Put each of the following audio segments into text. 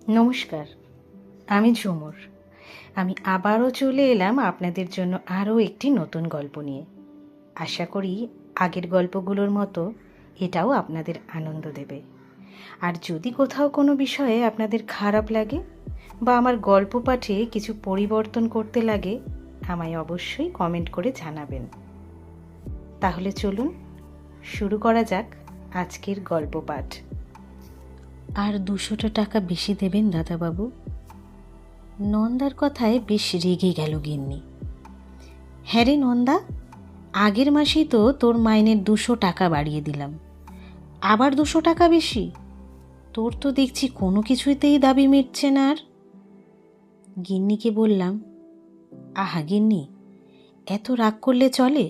নমস্কার, আমি ঝুমুর। আমি আবারও চলে এলাম আপনাদের জন্য আরও একটি নতুন গল্প নিয়ে। আশা করি আগের গল্পগুলোর মতো এটাও আপনাদের আনন্দ দেবে। আর যদি কোথাও কোনো বিষয়ে আপনাদের খারাপ লাগে বা আমার গল্প পাঠে কিছু পরিবর্তন করতে লাগে, আমায় অবশ্যই কমেন্ট করে জানাবেন। তাহলে চলুন শুরু করা যাক আজকের গল্প পাঠ। আর 200 টাকা বেশি দেবেন দাদাবাবু। নন্দার কথায় বেশ রেগে গেল গিন্নি। হ্যাঁ রে নন্দা, আগের মাসেই তো তোর মাইনের 200 টাকা বাড়িয়ে দিলাম, আবার 200 টাকা বেশি? তোর তো দেখছি কোনো কিছুতেই দাবি মিটছে না। আর গিন্নিকে বললাম, আহা গিন্নি, এত রাগ করলে চলে?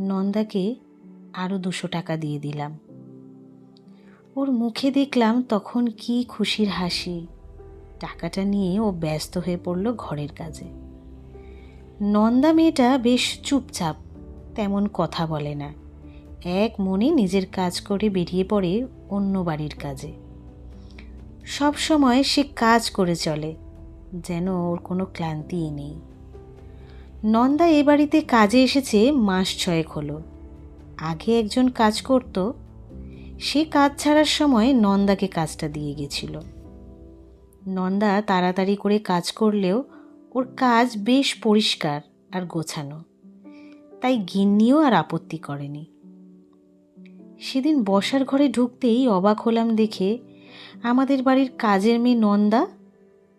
নন্দাকে আরও 200 টাকা দিয়ে দিলাম। ওর মুখে দেখলাম তখন কি খুশির হাসি। টাকাটা নিয়ে ও ব্যস্ত হয়ে পড়ল ঘরের কাজে। নন্দা মেয়েটা বেশ চুপচাপ, তেমন কথা বলে না, এক মনে নিজের কাজ করে বেরিয়ে পড়ে অন্য বাড়ির কাজে। সব সময় সে কাজ করে চলে, যেন ওর কোনো ক্লান্তিই নেই। নন্দা এ বাড়িতে কাজে এসেছে মাস 6 হলো। আগে একজন কাজ করত, সে কাজ ছাড়ার সময় নন্দাকে কাজটা দিয়ে গেছিল। নন্দা তাড়াতাড়ি করে কাজ করলেও ওর কাজ বেশ পরিষ্কার আর গোছানো, তাই গিন্নিও আর আপত্তি করেনি। সেদিন বসার ঘরে ঢুকতেই অবাক হলাম দেখে আমাদের বাড়ির কাজের মেয়ে নন্দা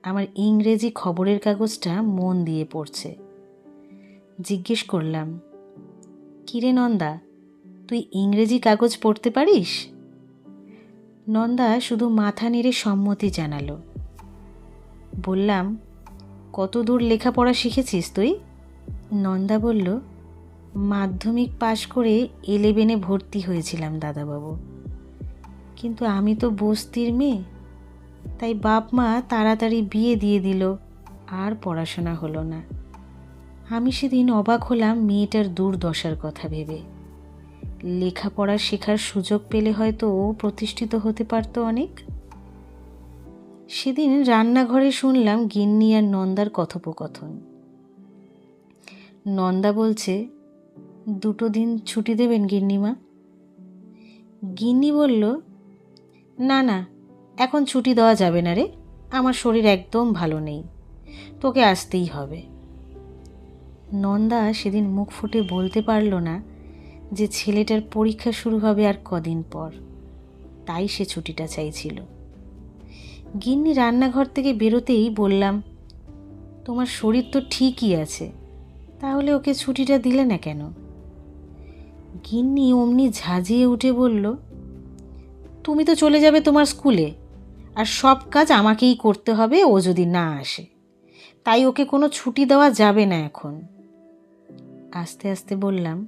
আমার ইংরেজি খবরের কাগজটা মন দিয়ে পড়ছে। জিজ্ঞেস করলাম, কিরে নন্দা, তুই ইংরেজি কাগজ পড়তে পারিস? নন্দা শুধু মাথা নেড়ে সম্মতি জানালো। বললাম, কত দূর লেখাপড়া শিখেছিস তুই? নন্দা বলল, মাধ্যমিক পাশ করে 11 ভর্তি হয়েছিলাম দাদাবাবু, কিন্তু আমি তো বস্তির মেয়ে, তাই বাপ মা তাড়াতাড়ি বিয়ে দিয়ে দিল, আর পড়াশোনা হলো না। আমি সেদিন অবাক হলাম মেয়েটার দুর্দশার কথা ভেবে। লেখাপড়া শেখার সুযোগ পেলে হয়তো ও প্রতিষ্ঠিত হতে পারত অনেক। সেদিন রান্নাঘরে শুনলাম গিন্নি আর নন্দার কথোপকথন। নন্দা বলছে, 2 দিন ছুটি দেবেন গিন্নিমা? গিন্নি বলল, না না, এখন ছুটি দেওয়া যাবে না রে, আমার শরীর একদম ভালো নেই, তোকে আসতেই হবে। নন্দা সেদিন মুখ ফুটে বলতে পারল না যে ছেলেটার পরীক্ষা শুরু হবে আর কদিন পর, তাই সে ছুটিটা চাইছিল। গিন্নি রান্নাঘর থেকে বেরোতেই বললাম, তোমার শরীর তো ঠিকই আছে, তাহলে ওকে ছুটিটা দিলে না কেন? গিন্নি অমনি ঝাঁঝিয়ে উঠে বলল, তুমি তো চলে যাবে তোমার স্কুলে, আর সব কাজ আমাকেই করতে হবে ও যদি না আসে, তাই ওকে কোনো ছুটি দেওয়া যাবে না এখন। আস্তে আস্তে বললাম,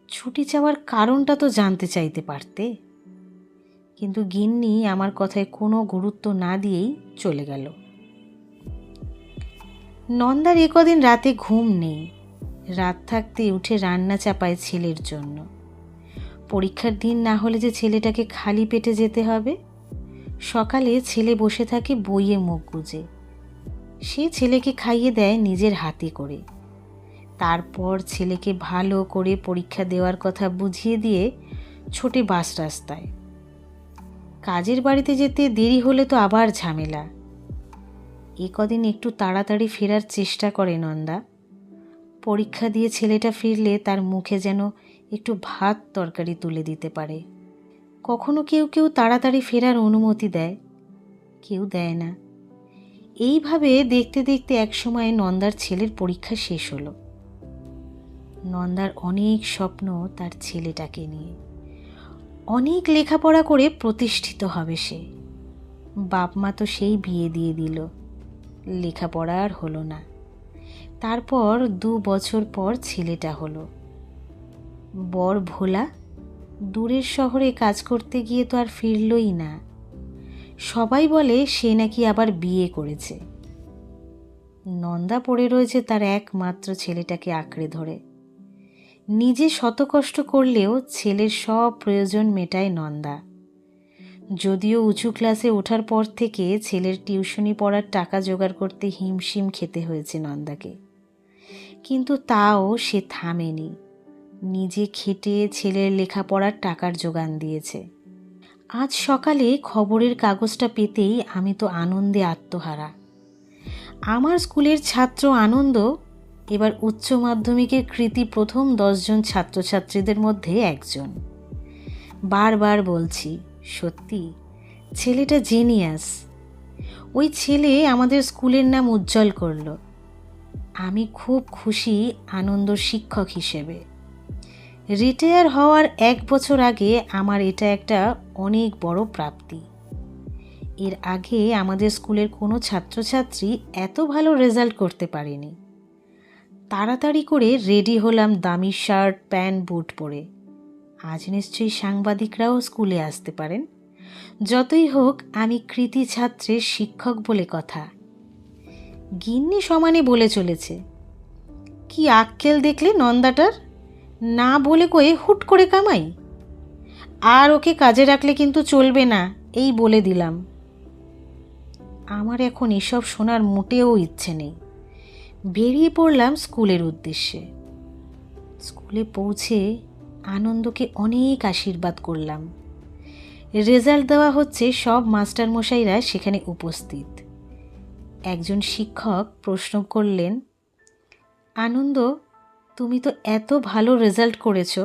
ছুটি চাওয়ার কারণটা তো জানতে চাইতে পারতে। কিন্তু গিন্নি আমার কথায় কোনো গুরুত্ব না দিয়েই চলে গেল। নন্দার কদিন রাতে ঘুম নেই, রাত থাকতে উঠে রান্না চাপায় ছেলের জন্য। পরীক্ষার দিন না হলে যে ছেলেটাকে খালি পেটে যেতে হবে। সকালে ছেলে বসে থাকে বইয়ে মুখ গুজে, সে ছেলেকে খাইয়ে দেয় নিজের হাতে করে। তারপর ছেলেকে ভালো করে পরীক্ষা দেওয়ার কথা বুঝিয়ে দিয়ে ছোটে বাস রাস্তায়। কাজের বাড়িতে যেতে দেরি হলে তো আবার ঝামেলা। কদিন একটু তাড়াতাড়ি ফেরার চেষ্টা করে নন্দা। পরীক্ষা দিয়ে ছেলেটা ফিরলে তার মুখে যেন একটু ভাত তরকারি তুলে দিতে পারে। কখনো কেউ কেউ তাড়াতাড়ি ফেরার অনুমতি দেয়, কেউ দেয় না। এইভাবে দেখতে দেখতে একসময় নন্দার ছেলের পরীক্ষা শেষ হলো। নন্দার অনেক স্বপ্ন তার ছেলেটাকে নিয়ে। অনেক লেখাপড়া করে প্রতিষ্ঠিত হবে সে। বাপ মা তো সেই বিয়ে দিয়ে দিল, লেখাপড়া আর হলো না। তারপর 2 বছর পর ছেলেটা হলো। বর ভোলা দূরের শহরে কাজ করতে গিয়ে তো আর ফিরলই না। সবাই বলে সে নাকি আবার বিয়ে করেছে। নন্দা পড়ে রয়েছে তার একমাত্র ছেলেটাকে আঁকড়ে ধরে। নিজে শত কষ্ট করলেও ছেলের সব প্রয়োজন মেটায় নন্দা। যদিও উঁচু ক্লাসে ওঠার পর থেকে ছেলের টিউশনি পড়ার টাকা জোগাড় করতে হিমশিম খেতে হয়েছে নন্দাকে, কিন্তু তাও সে থামেনি। নিজে খেটে ছেলের লেখাপড়ার টাকার জোগান দিয়েছে। আজ সকালে খবরের কাগজটা পেতেই আমি তো আনন্দে আত্মহারা। আমার স্কুলের ছাত্র আনন্দ এবার উচ্চ মাধ্যমিকের কৃতী প্রথম 10 জন ছাত্রছাত্রীদের মধ্যে একজন। বারবার বলছি, সত্যি ছেলেটা জিনিয়াস। ওই ছেলে আমাদের স্কুলের নাম উজ্জ্বল করল। আমি খুব খুশি আনন্দর শিক্ষক হিসেবে। রিটায়ার হওয়ার 1 বছর আগে আমার এটা একটা অনেক বড় প্রাপ্তি। এর আগে আমাদের স্কুলের কোনো ছাত্রছাত্রী এত ভালো রেজাল্ট করতে পারেনি। তাড়াতাড়ি করে রেডি হলাম দামি শার্ট প্যান্ট বুট পরে। আজ নিশ্চয়ই সাংবাদিকরাও স্কুলে আসতে পারেন। যতই হোক আমি কৃতী ছাত্রের শিক্ষক বলে কথা। গিন্নি সমানে বলে চলেছে, কি আক্কেল দেখলে নন্দাটার, না বলে কয়ে হুট করে কামাই। আর ওকে কাজে রাখলে কিন্তু চলবে না, এই বলে দিলাম। আমার এখন এসব শোনার মোটেও ইচ্ছে নেই। বেরিয়ে পড়লাম স্কুলের উদ্দেশ্যে। স্কুলে পৌঁছে আনন্দকে অনেক আশীর্বাদ করলাম। রেজাল্ট দেওয়া হচ্ছে, সব মাস্টারমশাইরা সেখানে উপস্থিত। একজন শিক্ষক প্রশ্ন করলেন, আনন্দ, তুমি তো এত ভালো রেজাল্ট করেছো,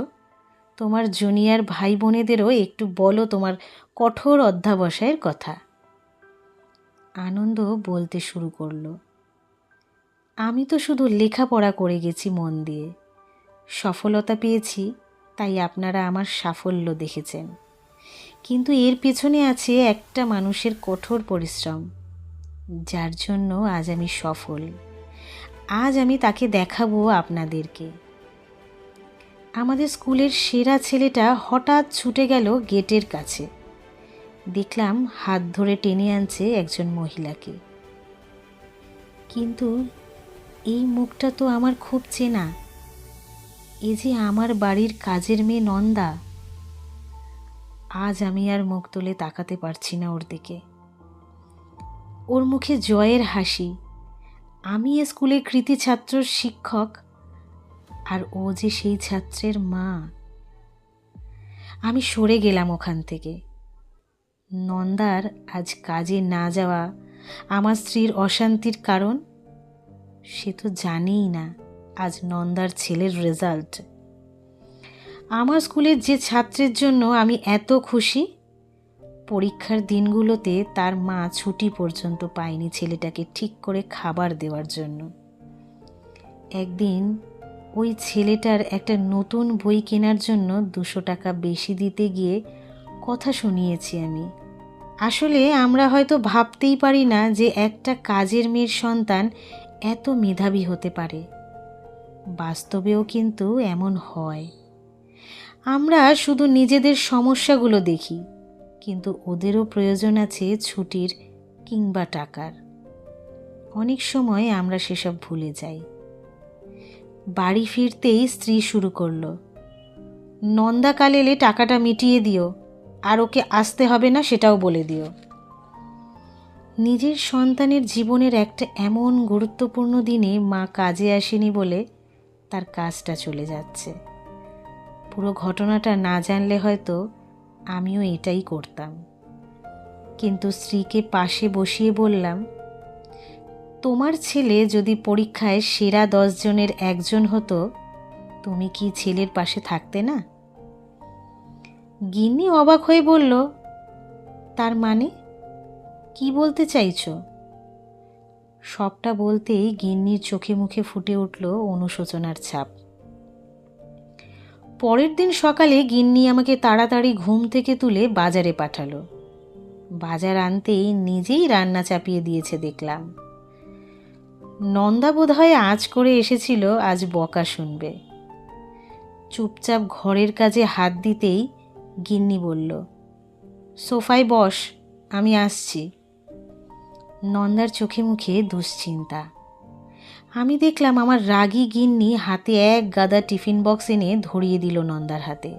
তোমার জুনিয়র ভাই বোনেদেরও একটু বলো তোমার কঠোর অধ্যাবসায়ের কথা। আনন্দ বলতে শুরু করলো, আমি তো শুধু লেখাপড়া করে গেছি মন দিয়ে, সফলতা পেয়েছি, তাই আপনারা আমার সাফল্য দেখেছেন। কিন্তু এর পেছনে আছে একটা মানুষের কঠোর পরিশ্রম, যার জন্য আজ আমি সফল। আজ আমি তাকে দেখাবো আপনাদেরকে। আমাদের স্কুলের সেরা ছেলেটা হঠাৎ ছুটে গেল গেটের কাছে। দেখলাম হাত ধরে টেনে আনছে একজন মহিলাকে। কিন্তু এই মুখটা তো আমার খুব চেনা। এ যে আমার বাড়ির কাজের মেয়ে নন্দা। আজ আমি আর মুখ তুলে তাকাতে পারছি না ওর দিকে। ওর মুখে জয়ের হাসি। আমি এ স্কুলের কৃতী ছাত্র শিক্ষক, আর ও যে সেই ছাত্রের মা। আমি সরে গেলাম ওখান থেকে। নন্দার আজ কাজে না যাওয়া আমার স্ত্রীর অশান্তির কারণ, সে তো জানেই না আজ নন্দার ছেলের রেজাল্ট। আমার স্কুলের যে ছাত্রের জন্য আমি এত খুশি, পরীক্ষার দিনগুলোতে তার মা ছুটি পর্যন্ত পায়নি ছেলেটাকে ঠিক করে খাবার দেওয়ার জন্য। একদিন ওই ছেলেটার একটা নতুন বই কেনার জন্য 200 টাকা বেশি দিতে গিয়ে কথা শুনিয়েছি আমি। আসলে আমরা হয়তো ভাবতেই পারি না যে একটা কাজের মেয়ের সন্তান এত মেধাবী হতে পারে। বাস্তবেও কিন্তু এমন হয়। আমরা শুধু নিজেদের সমস্যাগুলো দেখি, কিন্তু ওদেরও প্রয়োজন আছে ছুটির কিংবা টাকার। অনেক সময় আমরা সেসব ভুলে যাই। বাড়ি ফিরতেই স্ত্রী শুরু করলো, নন্দা কাল এলে টাকাটা মিটিয়ে দিও, আর ওকে আসতে হবে না সেটাও বলে দিও। নিজের সন্তানের জীবনের একটা এমন গুরুত্বপূর্ণ দিনে মা কাজে আসেনি বলে তার কাজটা চলে যাচ্ছে। পুরো ঘটনাটা না জানলে হয়তো আমিও এটাই করতাম। কিন্তু স্ত্রীকে পাশে বসিয়ে বললাম, তোমার ছেলে যদি পরীক্ষায় সেরা 10 জনের একজন হতো, তুমি কি ছেলের পাশে থাকতে না? গিন্নি অবাক হয়ে বলল, তার মানে কি বলতে চাইছো? সবটা বলতেই গিন্নির চোখে মুখে ফুটে উঠল অনুশোচনার ছাপ। পরের দিন সকালে গিন্নি আমাকে তাড়াতাড়ি ঘুম থেকে তুলে বাজারে পাঠালো। বাজার আনতেই নিজেই রান্না চাপিয়ে দিয়েছে দেখলাম। নন্দা বোধহয় আঁচ করে এসেছিল আজ বকা শুনবে। চুপচাপ ঘরের কাজে হাত দিতেই গিন্নি বলল, সোফায় বস, আমি আসছি। নন্দার চোখে মুখে দুশ্চিন্তা। আমি দেখলাম আমার রাগী গিন্নি হাতে এক গাদা টিফিন বক্স এনে ধরিয়ে দিল নন্দার হাতে।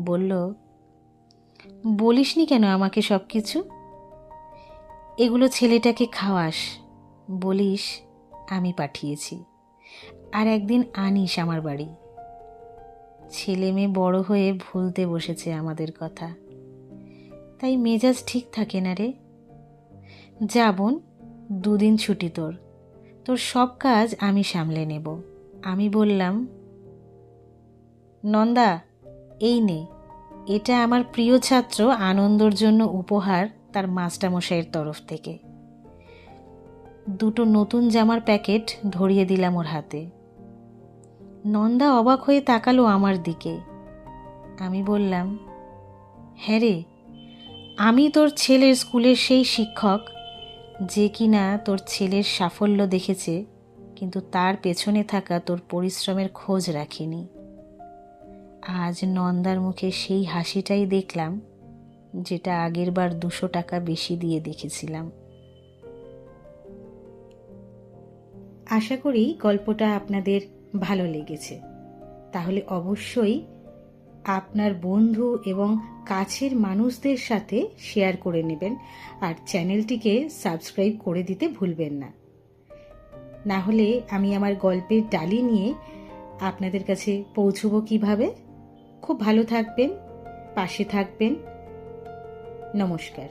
বলল, বলিসনি কেন আমাকে সব কিছু? এগুলো ছেলেটাকে খাওয়াস, বলিস আমি পাঠিয়েছি, আর একদিন আনিস আমার বাড়ি। ছেলে মেয়ে বড় হয়ে ভুলতে বসেছে আমাদের কথা, তাই মেজাজ ঠিক থাকে না রে। যা বোন, 2 দিন ছুটি তোর, তোর সব কাজ আমি সামলে নেব। আমি বললাম, নন্দা, এই নে, এটা আমার প্রিয় ছাত্র আনন্দর জন্য উপহার তার মাস্টারমশাইয়ের তরফ থেকে। 2টো নতুন জামার প্যাকেট ধরিয়ে দিলাম ওর হাতে। নন্দা অবাক হয়ে তাকালো আমার দিকে। আমি বললাম, হ্যাঁ রে, আমি তোর ছেলের স্কুলের সেই শিক্ষক যে কিনা তোর ছেলের সাফল্য দেখেছে, কিন্তু তার পেছনে থাকা তোর পরিশ্রমের খোঁজ রাখিনি। আজ নন্দার মুখে সেই হাসিটাই দেখলাম যেটা আগের বার 200 টাকা বেশি দিয়ে দেখেছিলাম। আশা করি গল্পটা আপনাদের ভালো লেগেছে। তাহলে অবশ্যই আপনার বন্ধু এবং কাছের মানুষদের সাথে শেয়ার করে নেবেন, আর চ্যানেলটিকে সাবস্ক্রাইব করে দিতে ভুলবেন না। না হলে আমি আমার গল্পের ডালি নিয়ে আপনাদের কাছে পৌঁছবো কিভাবে? খুব ভালো থাকবেন, পাশে থাকবেন। নমস্কার।